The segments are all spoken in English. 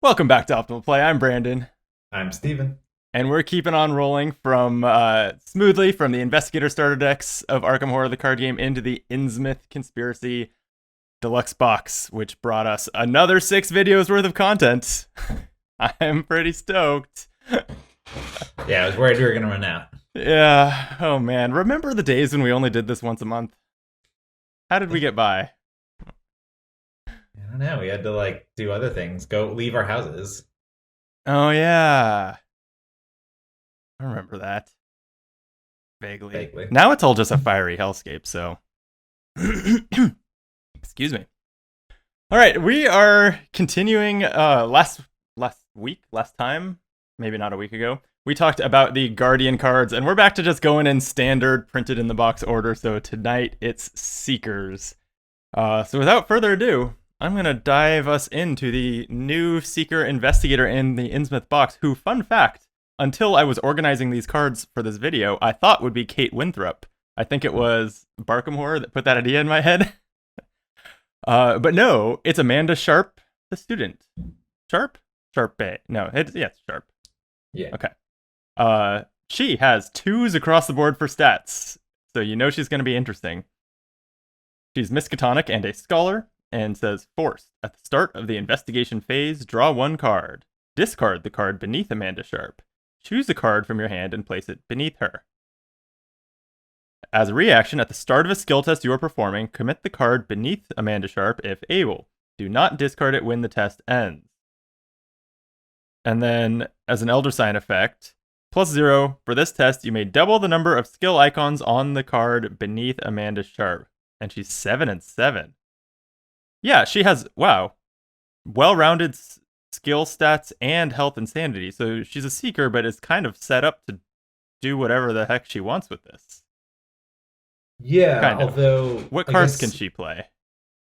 Welcome back to Optimal Play. I'm Brandon, I'm Steven. and we're keeping on rolling from smoothly from the Investigator starter decks of Arkham Horror, the card game, into the Innsmouth Conspiracy Deluxe Box, which brought us another 6 videos worth of content. I'm pretty stoked. Yeah, I was worried we were going to run out. Yeah. Oh man, remember the days when we only did this once a month? How did we get by? I don't know. We had to do other things. Go leave our houses. Oh yeah, I remember that vaguely. Vaguely. Now it's all just a fiery hellscape. So, excuse me. All right, we are continuing. Last time, maybe not a week ago, we talked about the Guardian cards, and we're back to just going in standard printed in the box order. So tonight it's Seekers. So without further ado, I'm going to dive us into the new Seeker Investigator in the Innsmouth box, who, fun fact, until I was organizing these cards for this video, I thought would be Kate Winthrop. I think it was Barkham Horror that put that idea in my head. But no, it's Amanda Sharp, the student. Sharp? Sharp Bay. No, it's Sharp. Yeah. Okay. She has 2s across the board for stats, so you know she's going to be interesting. She's Miskatonic and a scholar, and says, forced. At the start of the investigation phase, draw 1 card. Discard the card beneath Amanda Sharp. Choose a card from your hand and place it beneath her. As a reaction, at the start of a skill test you are performing, commit the card beneath Amanda Sharp if able. Do not discard it when the test ends. And then, as an Elder Sign effect, +0. For this test, you may double the number of skill icons on the card beneath Amanda Sharp. And she's 7 and 7. Yeah, she has, wow, well-rounded skill stats and health and sanity. So she's a Seeker, but is kind of set up to do whatever the heck she wants with this. Yeah, Kind of. although... What cards can she play?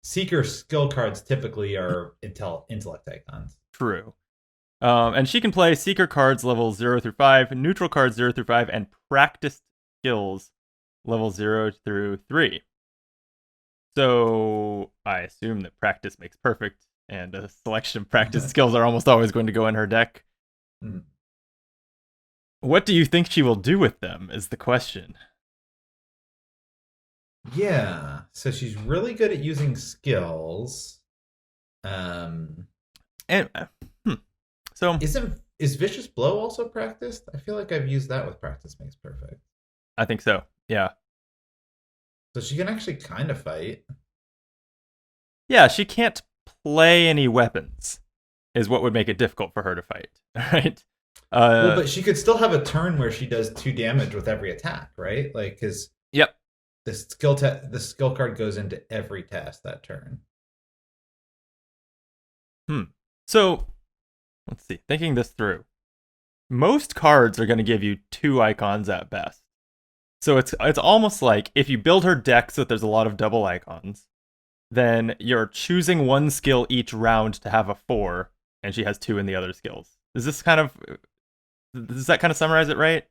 Seeker skill cards typically are intellect icons. True. And she can play Seeker cards level 0 through 5, neutral cards 0 through 5, and practiced skills level 0 through 3. So I assume that practice makes perfect, and a selection of practice skills are almost always going to go in her deck. Mm. What do you think she will do with them is the question. Yeah, so she's really good at using skills. And so is Vicious Blow also practiced? I feel like I've used that with Practice Makes Perfect. I think so, yeah. So she can actually kind of fight. Yeah, she can't play any weapons, is what would make it difficult for her to fight, right? Well, but she could still have a turn where she does 2 damage with every attack, right? Like, because yep, the skill card goes into every test that turn. So let's see. Thinking this through, most cards are going to give you 2 icons at best. So it's almost like if you build her deck so that there's a lot of double icons, then you're choosing 1 skill each round to have a 4, and she has 2 in the other skills. Does that kind of summarize it right?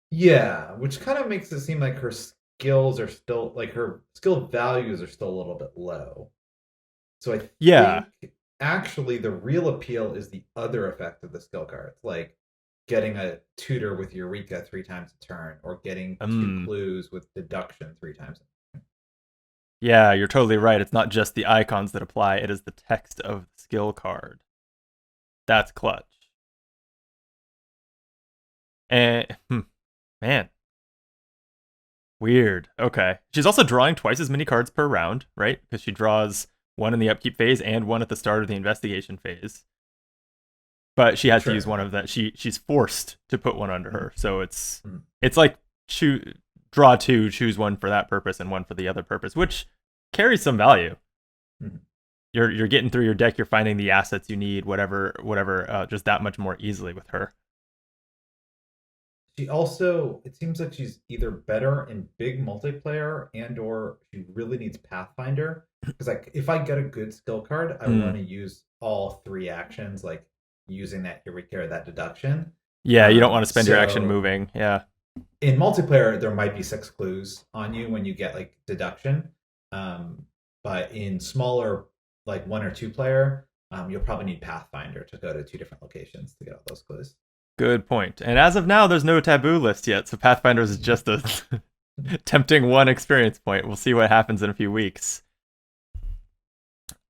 Yeah, which kind of makes it seem like her skills are still, like, her skill values are still a little bit low. So I think actually the real appeal is the other effect of the skill cards, like getting a tutor with Eureka 3 times a turn, or getting 2 clues with deduction 3 times a turn. Yeah, you're totally right. It's not just the icons that apply, it is the text of the skill card. That's clutch. And, man. Weird. Okay. She's also drawing twice as many cards per round, right? Because she draws 1 in the upkeep phase and 1 at the start of the investigation phase. But she has to use one of that. She's forced to put 1 under her. So it's like draw 2, choose 1 for that purpose and 1 for the other purpose, which carries some value. Mm-hmm. You're getting through your deck, you're finding the assets you need, whatever, just that much more easily with her. She also, it seems like she's either better in big multiplayer and or she really needs Pathfinder. Because if I get a good skill card, I want to use all 3 actions, like using that Eureka or that deduction. Yeah, you don't want to spend your action moving. Yeah. In multiplayer, there might be 6 clues on you when you get like deduction. But in smaller, like 1 or 2 player, you'll probably need Pathfinder to go to 2 different locations to get all those clues. Good point. And as of now, there's no taboo list yet, so Pathfinders is just a tempting 1 experience point. We'll see what happens in a few weeks.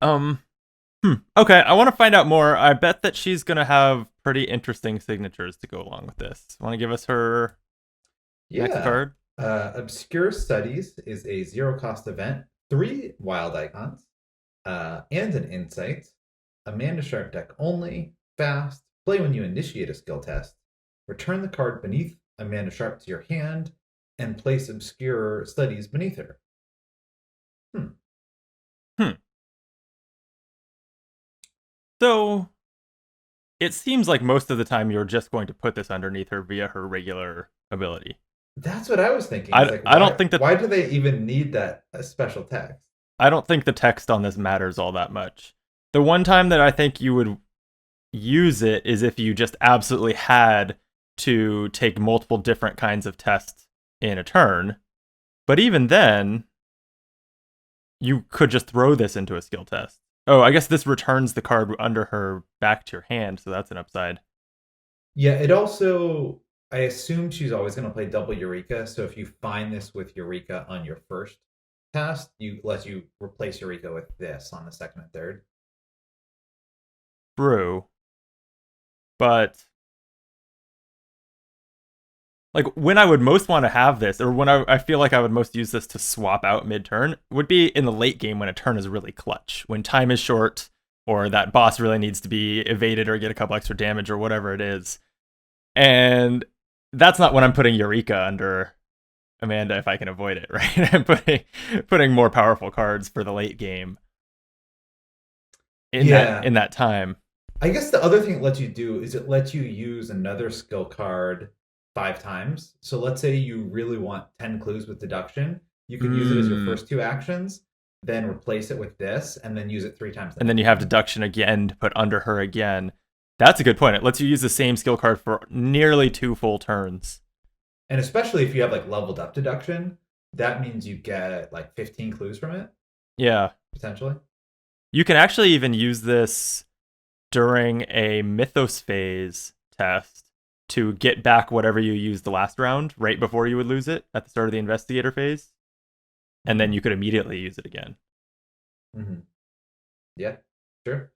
Okay, I want to find out more. I bet that she's going to have pretty interesting signatures to go along with this. Want to give us her next card? Obscure Studies is a 0-cost event, 3 wild icons, and an insight. Amanda Sharp deck only, fast, play when you initiate a skill test, return the card beneath Amanda Sharp to your hand, and place Obscure Studies beneath her. So, it seems like most of the time you're just going to put this underneath her via her regular ability. That's what I was thinking. I don't think that. Why do they even need that special text? I don't think the text on this matters all that much. The one time that I think you would use it is if you just absolutely had to take multiple different kinds of tests in a turn. But even then, you could just throw this into a skill test. Oh, I guess this returns the card under her back to your hand, so that's an upside. Yeah, it also, I assume she's always going to play double Eureka, so if you find this with Eureka on your first test, lets you replace Eureka with this on the second and third. True. But like when I would most want to have this, or when I feel like I would most use this to swap out mid-turn, would be in the late game when a turn is really clutch. When time is short, or that boss really needs to be evaded or get a couple extra damage or whatever it is. And that's not when I'm putting Eureka under Amanda if I can avoid it, right? I'm putting more powerful cards for the late game in that time. I guess the other thing it lets you do is it lets you use another skill card 5 times. So let's say you really want 10 clues with deduction. You can use it as your first 2 actions, then replace it with this, and then use it 3 times. And then you have deduction again to put under her again. That's a good point. It lets you use the same skill card for nearly 2 full turns. And especially if you have like leveled up deduction, that means you get like 15 clues from it. Yeah. Potentially. You can actually even use this during a Mythos phase test to get back whatever you used the last round right before you would lose it at the start of the investigator phase. And then you could immediately use it again. Mm-hmm. Yeah, sure.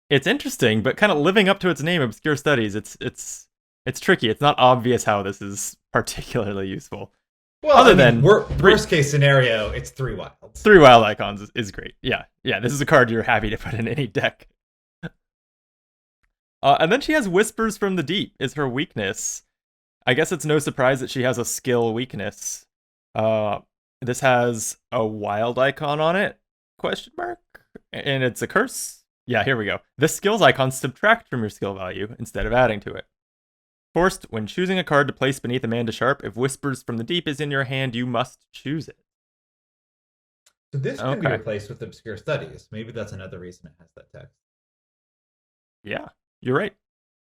It's interesting, but kind of living up to its name, Obscure Studies, it's tricky. It's not obvious how this is particularly useful. Well, other than worst case scenario, it's 3 wilds. 3 wild icons is great. Yeah, this is a card you're happy to put in any deck. And then she has Whispers from the Deep is her weakness. I guess it's no surprise that she has a skill weakness. This has a wild icon on it, ? And it's a curse. Yeah, here we go. This skills icon subtract from your skill value instead of adding to it. Forced, when choosing a card to place beneath Amanda Sharp, if Whispers from the Deep is in your hand, you must choose it. So this can be replaced with Obscure Studies. Maybe that's another reason it has that text. Yeah, you're right.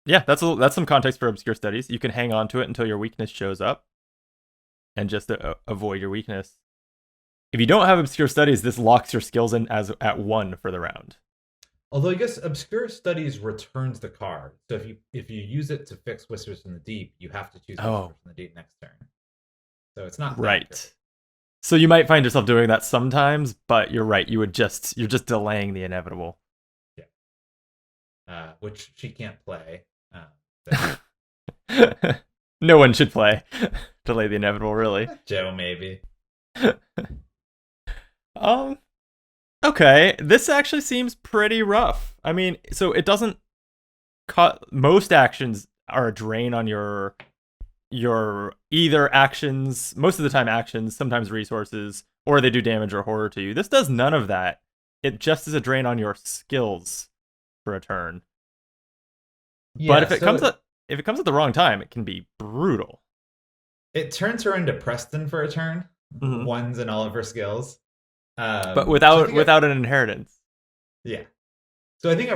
Yeah, that's some context for Obscure Studies. You can hang on to it until your weakness shows up and just avoid your weakness. If you don't have Obscure Studies, this locks your skills in as at 1 for the round. Although I guess Obscure Studies returns the card. So if you use it to fix Whispers from the Deep, you have to choose Whispers from the Deep next turn. So it's not right. So you might find yourself doing that sometimes, but you're right. You're just delaying the inevitable. Yeah. Which she can't play. No one should play. Delay the inevitable, really. Joe, maybe. Okay, this actually seems pretty rough. I mean, so it doesn't most actions are a drain on your either actions, most of the time actions, sometimes resources, or they do damage or horror to you. This does none of that. It just is a drain on your skills for a turn. Yeah, but if it comes at the wrong time, it can be brutal. It turns her into Preston for a turn. Mm-hmm. 1s in all of her skills. But without an inheritance. Yeah. So I think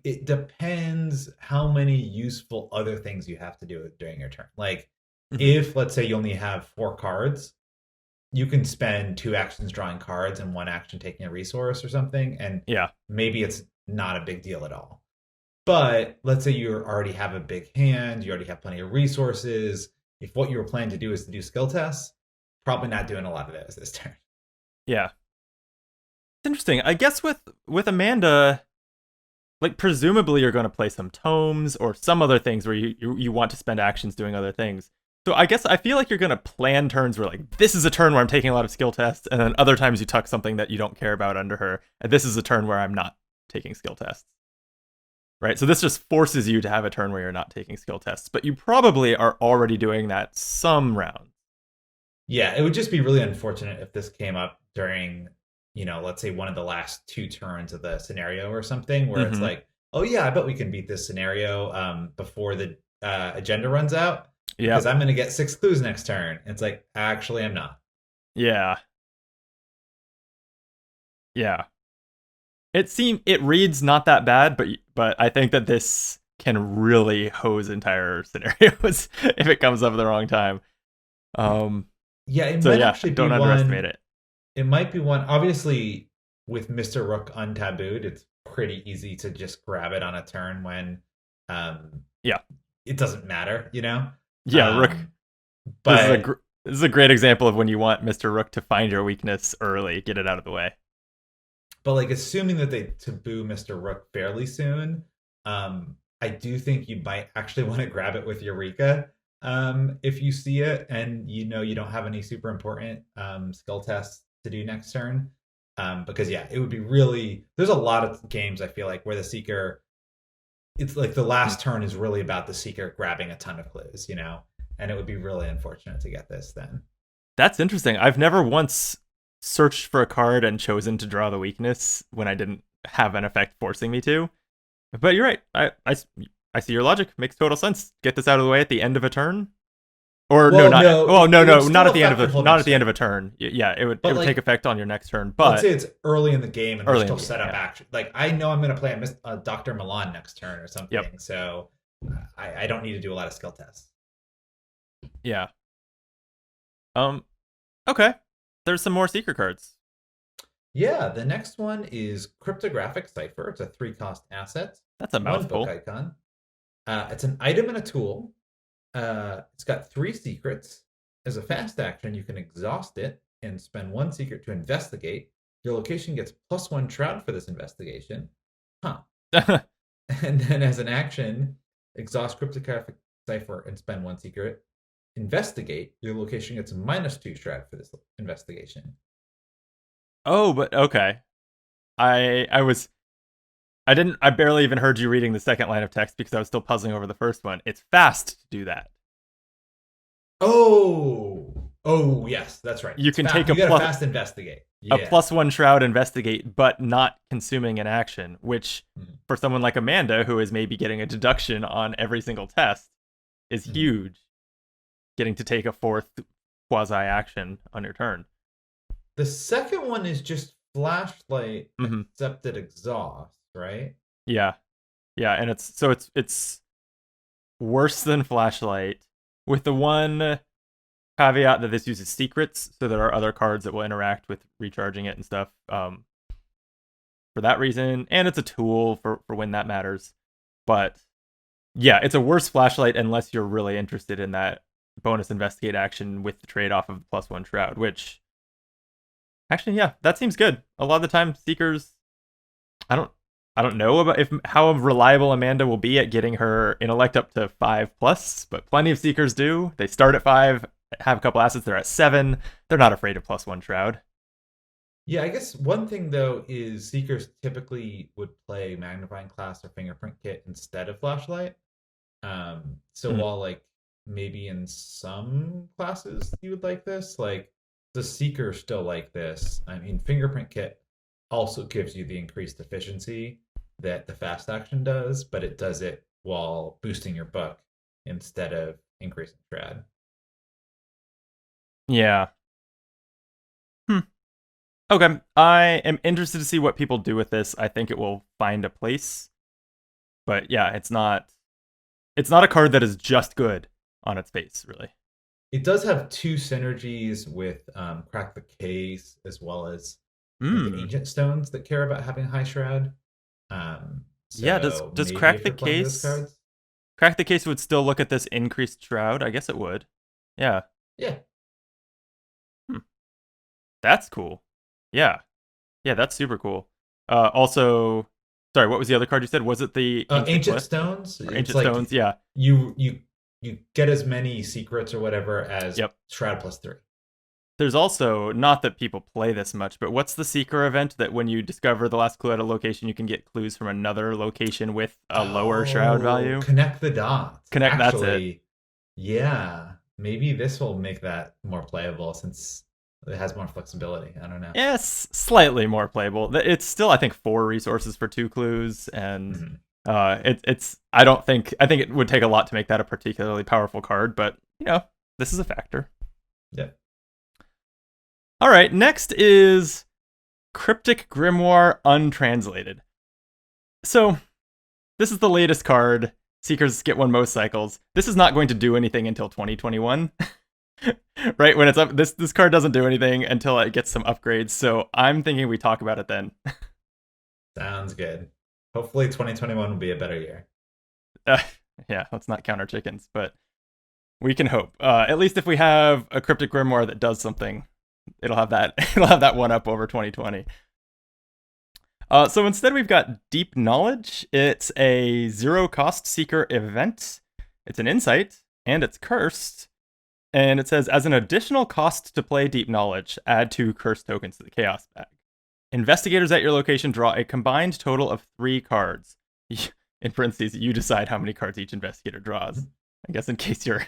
it depends how many useful other things you have to do during your turn. Like, if, let's say, you only have 4 cards, you can spend 2 actions drawing cards and 1 action taking a resource or something. And maybe it's not a big deal at all. But let's say you already have a big hand, you already have plenty of resources. If what you were planning to do is to do skill tests, probably not doing a lot of those this turn. Yeah. It's interesting. I guess with Amanda, like presumably you're going to play some tomes or some other things where you want to spend actions doing other things. So I guess I feel like you're going to plan turns where like this is a turn where I'm taking a lot of skill tests, and then other times you tuck something that you don't care about under her, and this is a turn where I'm not taking skill tests. Right? So this just forces you to have a turn where you're not taking skill tests, but you probably are already doing that some rounds. Yeah, it would just be really unfortunate if this came up during, let's say one of the last 2 turns of the scenario or something, where it's like, oh yeah, I bet we can beat this scenario before the agenda runs out. Yeah, because I'm going to get 6 clues next turn. It's like, actually, I'm not. Yeah. Yeah. It reads not that bad, but I think that this can really hose entire scenarios if it comes up at the wrong time. Yeah, it might actually don't underestimate it. It might be one. Obviously, with Mr. Rook untabooed, it's pretty easy to just grab it on a turn when, it doesn't matter, Yeah, Rook. But this is a great example of when you want Mr. Rook to find your weakness early, get it out of the way. But like, assuming that they taboo Mr. Rook fairly soon, I do think you might actually want to grab it with Eureka if you see it and you don't have any super important skill tests to do next turn. Because it would be really, there's a lot of games I feel like where the Seeker, it's like the last turn is really about the Seeker grabbing a ton of clues, and it would be really unfortunate to get this then. That's interesting. I've never once searched for a card and chosen to draw the weakness when I didn't have an effect forcing me to. But you're right. I see your logic. Makes total sense. Get this out of the way at the end of a turn. Or not at the end of a turn. Yeah, it would take effect on your next turn. But let's say it's early in the game and we're still set up action. Like, I know I'm going to play a Dr. Milan next turn or something. Yep. So I don't need to do a lot of skill tests. Yeah. Okay. There's some more Seeker cards. Yeah, the next one is Cryptographic Cipher. It's a 3-cost asset. That's a mouthful. 1 book icon. It's an item and a tool. It's got 3 secrets. As a fast action, you can exhaust it and spend 1 secret to investigate. Your location gets +1 shroud for this investigation. Huh. And then as an action, exhaust Cryptographic Cipher and spend 1 secret. Investigate. Your location gets -2 shroud for this investigation. Oh, but okay. I barely even heard you reading the second line of text because I was still puzzling over the first one. It's fast to do that. Oh, yes, that's right. You can take a fast investigate. Yeah. A +1 shroud investigate, but not consuming an action, which for someone like Amanda, who is maybe getting a deduction on every single test, is huge. Getting to take a 4th quasi-action on your turn. The second one is just flashlight accepted exhaust, right? Yeah. And it's worse than flashlight, with the one caveat that this uses secrets, so there are other cards that will interact with recharging it and stuff. For that reason, and it's a tool for when that matters. But yeah, it's a worse flashlight unless you're really interested in that bonus investigate action with the trade-off of the +1 shroud, which actually, yeah, that seems good. A lot of the time, Seekers, I don't know about how reliable Amanda will be at getting her intellect up to 5+, but plenty of Seekers do. They start at 5, have a couple assets, they're at 7. They're not afraid of +1 shroud. Yeah, I guess one thing though is Seekers typically would play Magnifying Glass or Fingerprint Kit instead of Flashlight. So while like maybe in some classes you would like this, like the Seeker still like this. I mean, Fingerprint Kit also gives you the increased efficiency that the fast action does, but it does it while boosting your book instead of increasing shroud. Yeah. Okay, I am interested to see what people do with this. I think it will find a place. But yeah, it's not a card that is just good on its face, really. It does have 2 synergies with Crack the Case, as well as the Ancient Stones that care about having high shroud. Yeah, So does maybe crack if the you're playing those case cards, would still look at this increased shroud? I guess it would. Yeah. yeah. Hmm. That's cool. Yeah. Yeah, that's super cool. Also, sorry, what was the other card you said? Was it the Ancient Ancient Glyph? stones. Or It's Ancient like Stones? Yeah. you get as many secrets or whatever as Yep. Shroud +3. There's also, not that people play this much, but what's the Seeker event that when you discover the last clue at a location, you can get clues from another location with a lower shroud Oh, value? connect the dots. That's it. Actually, yeah, maybe this will make that more playable since it has more flexibility. I don't know. Yes, slightly more playable. It's still, I think, 4 resources for 2 clues, and Mhm. it's. I think it would take a lot to make that a particularly powerful card, but this is a factor. Yeah. All right, next is Cryptic Grimoire Untranslated. So, this is the latest card. Seekers get one most cycles. This is not going to do anything until 2021. Right? When it's up, this card doesn't do anything until it gets some upgrades, so I'm thinking we talk about it then. Sounds good. Hopefully 2021 will be a better year. Yeah, let's not count our chickens, but we can hope. At least if we have a Cryptic Grimoire that does something, it'll have that one up over 2020. So instead we've got Deep Knowledge. It's a 0-cost Seeker event. It's an insight, and it's cursed. And it says, as an additional cost to play Deep Knowledge, add 2 cursed tokens to the Chaos bag. Investigators at your location draw a combined total of 3 cards. In parentheses, you decide how many cards each investigator draws. I guess in case you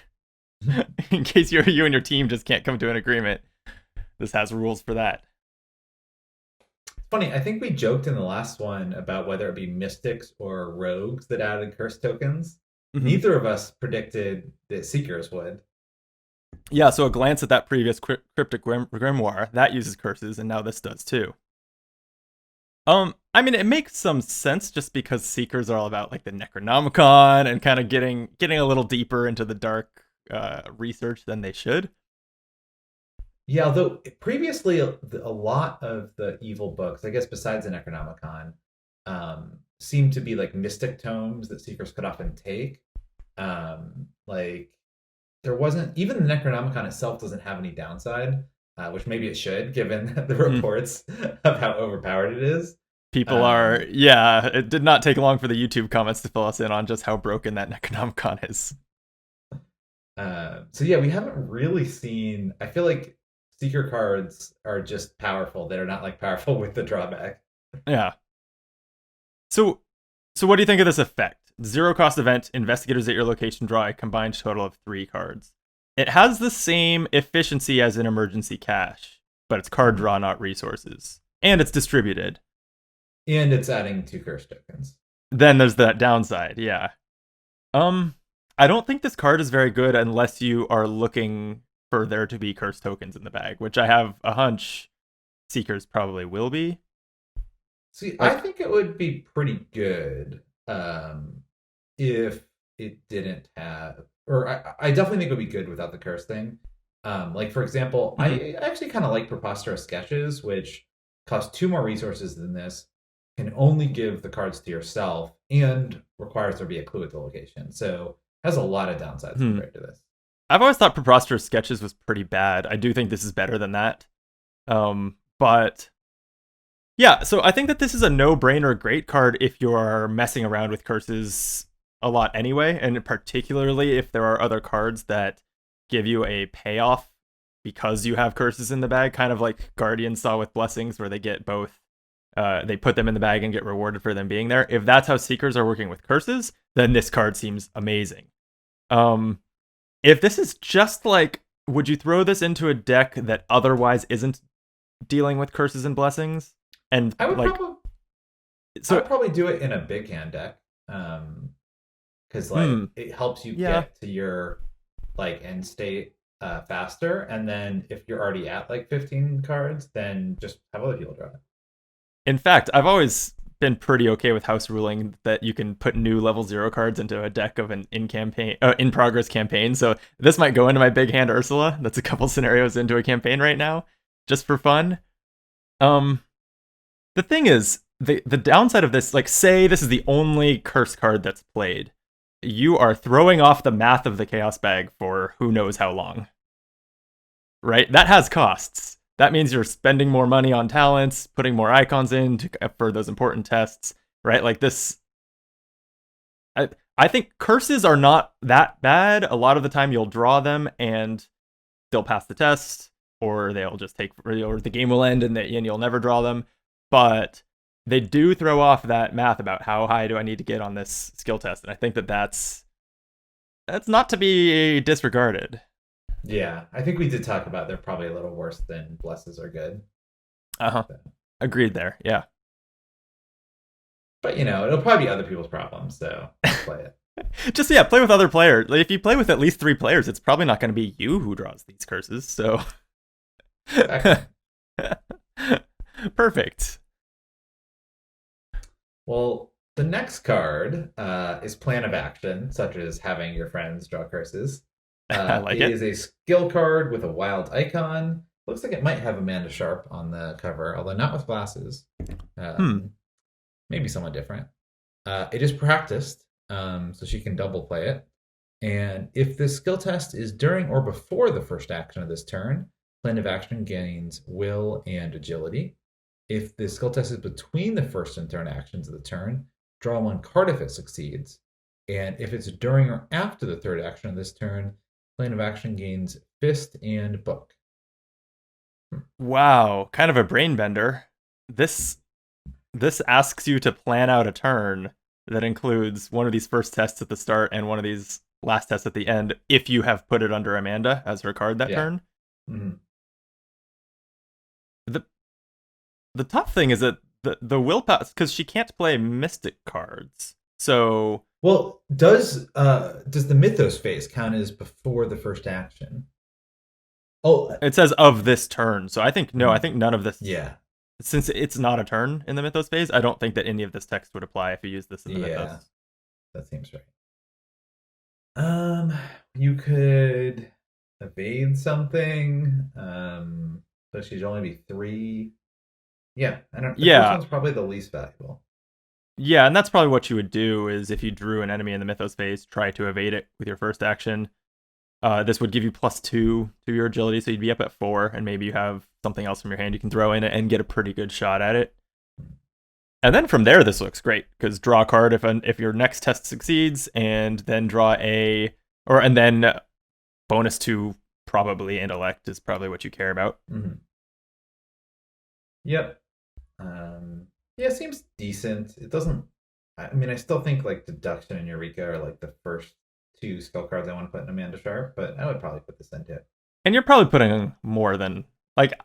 and your team just can't come to an agreement, this has rules for that. Funny, I think we joked in the last one about whether it be mystics or rogues that added curse tokens. Mm-hmm. Neither of us predicted that Seekers would. Yeah, so a glance at that previous Cryptic Grimoire, that uses curses, and now this does too. I mean, it makes some sense just because Seekers are all about like the Necronomicon and kind of getting a little deeper into the dark research than they should. Yeah, although previously a lot of the evil books, I guess besides the Necronomicon, seemed to be like mystic tomes that Seekers could often take. Like there wasn't, even the Necronomicon itself doesn't have any downside, which maybe it should, given the reports of how overpowered it is. People are, yeah, it did not take long for the YouTube comments to fill us in on just how broken that Necronomicon is. So yeah, we haven't really seen, I feel like Seeker cards are just powerful. They're not like powerful with the drawback. Yeah. So what do you think of this effect? 0-cost event, investigators at your location draw a combined total of 3 cards. It has the same efficiency as an emergency cache, but it's card draw, not resources. And it's distributed. And it's adding 2 curse tokens. Then there's that downside, yeah. I don't think this card is very good unless you are looking for there to be curse tokens in the bag, which I have a hunch Seekers probably will be. See, I think it would be pretty good if it didn't have, or I definitely think it would be good without the curse thing. Like, for example, I actually kind of like Preposterous Sketches, which cost 2 more resources than this, can only give the cards to yourself, and requires there be a clue at the location. So it has a lot of downsides compared to this. I've always thought Preposterous Sketches was pretty bad. I do think this is better than that. But yeah, so I think that this is a no-brainer great card if you're messing around with curses a lot anyway, and particularly if there are other cards that give you a payoff because you have curses in the bag, kind of like Guardian saw with Blessings, where they get both. They put them in the bag and get rewarded for them being there. If that's how Seekers are working with curses, then this card seems amazing. If this is just like, would you throw this into a deck that otherwise isn't dealing with curses and blessings? And I would like, probably do it in a big hand deck, because like it helps you get to your like end state faster, and then if you're already at like 15 cards, then just have other people draw it. In fact, I've always been pretty okay with house ruling that you can put new level 0 cards into a deck of an in progress campaign. So this might go into my big hand Ursula. That's a couple scenarios into a campaign right now, just for fun. The thing is, the downside of this, like, say this is the only curse card that's played, you are throwing off the math of the chaos bag for who knows how long. Right? That has costs. That means you're spending more money on talents, putting more icons in for those important tests, right? Like this. I think curses are not that bad. A lot of the time, you'll draw them and they'll pass the test, or they'll just take, or the game will end and you'll never draw them. But they do throw off that math about how high do I need to get on this skill test, and I think that's not to be disregarded. Yeah, I think we did talk about they're probably a little worse than blesses are good. Uh-huh. So. Agreed there, yeah. But, it'll probably be other people's problems, so play it. Just, yeah, play with other players. Like, if you play with at least 3 players, it's probably not going to be you who draws these curses, so... Perfect. Well, the next card is Plan of Action, such as having your friends draw curses. I like it. It is a skill card with a wild icon. Looks like it might have Amanda Sharp on the cover, although not with glasses. Maybe somewhat different. It is practiced, so she can double play it. And if this skill test is during or before the first action of this turn, Plan of Action gains will and agility. If the skill test is between the first and third actions of the turn, draw 1 card if it succeeds. And if it's during or after the third action of this turn, Plan of Action gains Fist and Book. Wow, kind of a brain bender. This asks you to plan out a turn that includes one of these first tests at the start and one of these last tests at the end, if you have put it under Amanda as her card that turn. Mm-hmm. The tough thing is that the willpower, because she can't play mystic cards. So, well, does the Mythos phase count as before the first action? Oh, it says of this turn. So I think no. I think none of this. Yeah. Since it's not a turn in the Mythos phase, I don't think that any of this text would apply if you use this in the Mythos. That seems right. You could evade something. So she'd only be 3. Yeah, I don't. The first one's probably the least valuable. Yeah, and that's probably what you would do is if you drew an enemy in the Mythos phase, try to evade it with your first action. This would give you +2 to your agility, so you'd be up at 4, and maybe you have something else from your hand you can throw in it and get a pretty good shot at it. And then from there, this looks great because draw a card if your next test succeeds, and then draw and then bonus 2 probably intellect is probably what you care about. Mm-hmm. Yep. Yeah, it seems decent. It doesn't. I mean, I still think like Deduction and Eureka are like the first 2 skill cards I want to put in Amanda Sharp, but I would probably put this into it. And you're probably putting more than like.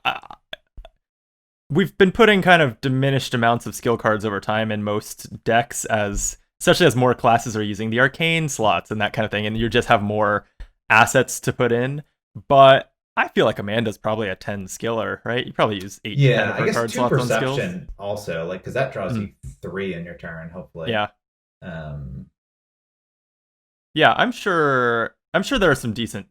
We've been putting kind of diminished amounts of skill cards over time in most decks, especially as more classes are using the arcane slots and that kind of thing, and you just have more assets to put in. But I feel like Amanda's probably a 10 skiller, right? You probably use 8 10 of her card slots on skills. Also, like, because that draws you 3 in your turn, hopefully. Yeah. Yeah, I'm sure there are some decent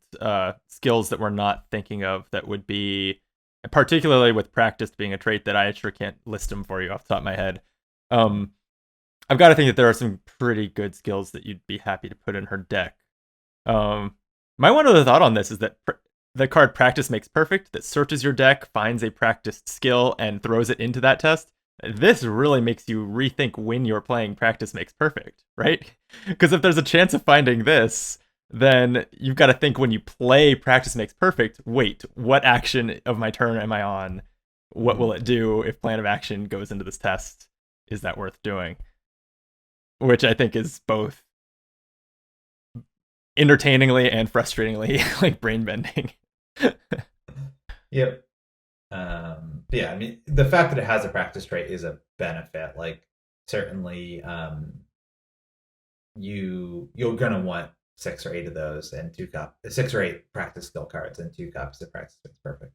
skills that we're not thinking of that would be, particularly with practice being a trait that I sure can't list them for you off the top of my head. I've got to think that there are some pretty good skills that you'd be happy to put in her deck. My one other thought on this is that the card Practice Makes Perfect that searches your deck, finds a practiced skill, and throws it into that test. This really makes you rethink when you're playing Practice Makes Perfect, right? Because if there's a chance of finding this, then you've got to think when you play Practice Makes Perfect, wait, what action of my turn am I on? What will it do if Plan of Action goes into this test? Is that worth doing? Which I think is both entertainingly and frustratingly like brain bending. Yep. Yeah, I mean, the fact that it has a practice trait is a benefit. Like, certainly, you're gonna want 6 or 8 of those and 6 or 8 practice skill cards and 2 copies of Practice Makes Perfect.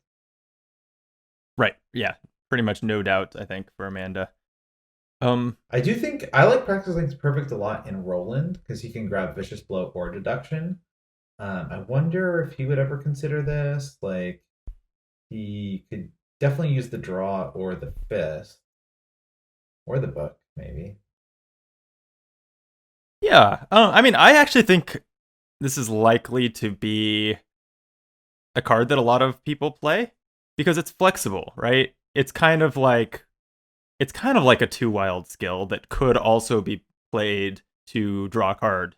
Right. Yeah. Pretty much no doubt, I think, for Amanda. I do think I like Practice Makes Perfect a lot in Roland because he can grab Vicious Blow or Deduction. I wonder if he would ever consider this. Like, he could definitely use the draw or the fist. or the book, maybe. Yeah. I mean, I actually think this is likely to be a card that a lot of people play because it's flexible, right? It's kind of like a two wild skill that could also be played to draw a card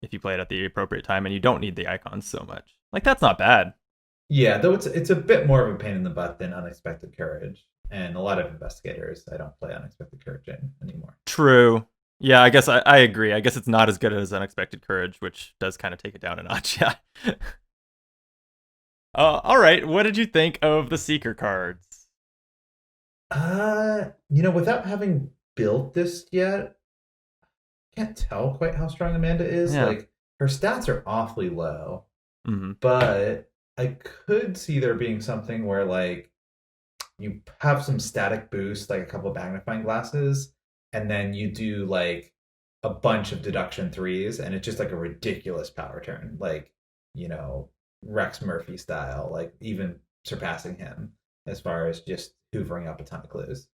if you play it at the appropriate time and you don't need the icons so much. Like, that's not bad. Yeah, though it's a bit more of a pain in the butt than Unexpected Courage, and a lot of investigators I don't play Unexpected Courage in anymore. True. Yeah, I guess I agree. I guess it's not as good as Unexpected Courage, which does kind of take it down a notch. Yeah. All right. What did you think of the Seeker cards? Without having built this yet, I can't tell quite how strong Amanda is. Yeah. Like her stats are awfully low, Mm-hmm. but I could see there being something where like you have some static boost, like a couple of magnifying glasses, and then you do like a bunch of deduction threes, and it's just like a ridiculous power turn, like you know Rex Murphy style, like even surpassing him as far as just hoovering up a ton of clues.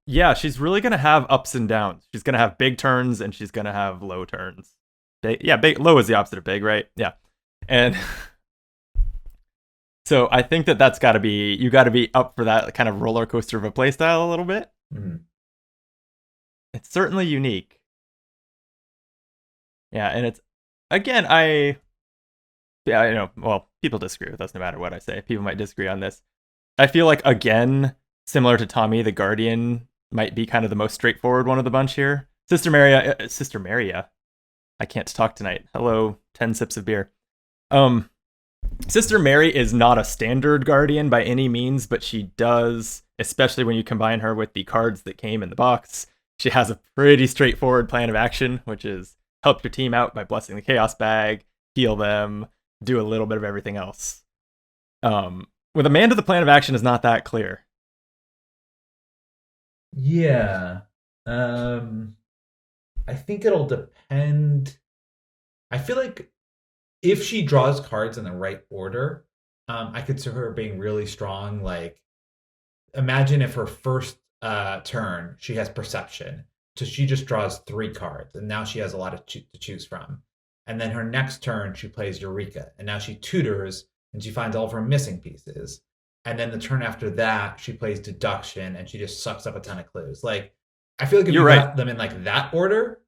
Yeah, she's really gonna have ups and downs. She's gonna have big turns and she's gonna have low turns. Yeah, low is the opposite of big, right? Yeah, and so I think that's got to be you got to be up for that kind of roller coaster of a playstyle a little bit. Mm-hmm. It's certainly unique. Yeah, and it's again, well, people disagree with us no matter what I say. People might disagree on this. I feel like again, similar to Tommy, the Guardian might be kind of the most straightforward one of the bunch here. Sister Maria. I can't talk tonight. Hello, 10 sips of beer. Sister Mary is not a standard Guardian by any means, but she does, especially when you combine her with the cards that came in the box. She has a pretty straightforward plan of action, which is help your team out by blessing the Chaos Bag, heal them, do a little bit of everything else. With Amanda, the plan of action is not that clear. Yeah. I think it'll depend. I feel like if she draws cards in the right order, I could see her being really strong. Like, imagine if her first turn she has perception, so she just draws 3 cards, and now she has a lot to choose from. And then her next turn she plays Eureka, and now she tutors and she finds all of her missing pieces. And then the turn after that she plays deduction, and she just sucks up a ton of clues. Like, I feel like if You're you right. got them in like that order,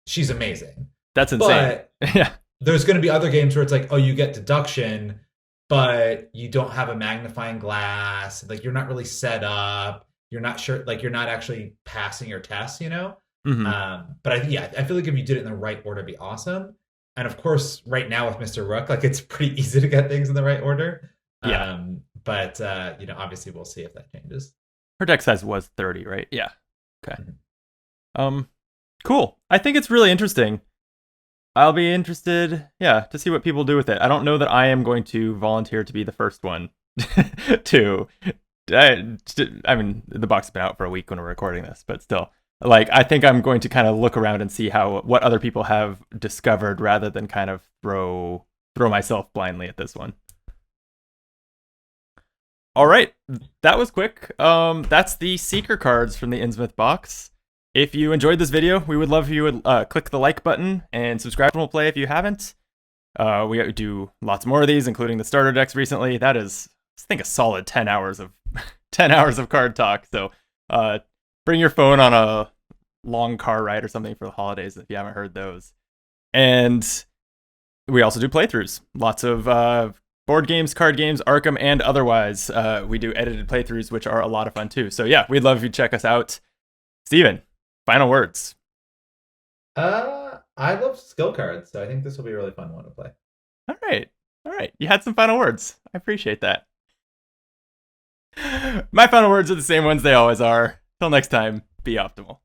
she's amazing. That's insane. But yeah. There's going to be other games where it's like, oh, you get deduction, but you don't have a magnifying glass. Like, you're not really set up. You're not sure. Like, you're not actually passing your tests, Mm-hmm. But I feel like if you did it in the right order, it'd be awesome. And of course, right now with Mr. Rook, like, it's pretty easy to get things in the right order. Yeah. But obviously we'll see if that changes. Her deck size was 30, right? Yeah. Okay. Mm-hmm. Cool. I think it's really interesting. I'll be interested, to see what people do with it. I don't know that I am going to volunteer to be the first one to. I mean, the box has been out for a week when we're recording this, but still, like, I think I'm going to kind of look around and see what other people have discovered rather than kind of throw myself blindly at this one. All right, that was quick. That's the Seeker cards from the Innsmouth box. If you enjoyed this video, we would love if you would click the like button and subscribe to We'll Play if you haven't. We do lots more of these, including the starter decks recently. That is, I think, a solid 10 hours of 10 hours of card talk. So bring your phone on a long car ride or something for the holidays if you haven't heard those. And we also do playthroughs. Lots of board games, card games, Arkham, and otherwise. We do edited playthroughs, which are a lot of fun too. So yeah, we'd love if you check us out. Steven, final words. I love skill cards, so I think this will be a really fun one to play. All right. You had some final words. I appreciate that. My final words are the same ones they always are. Till next time, be optimal.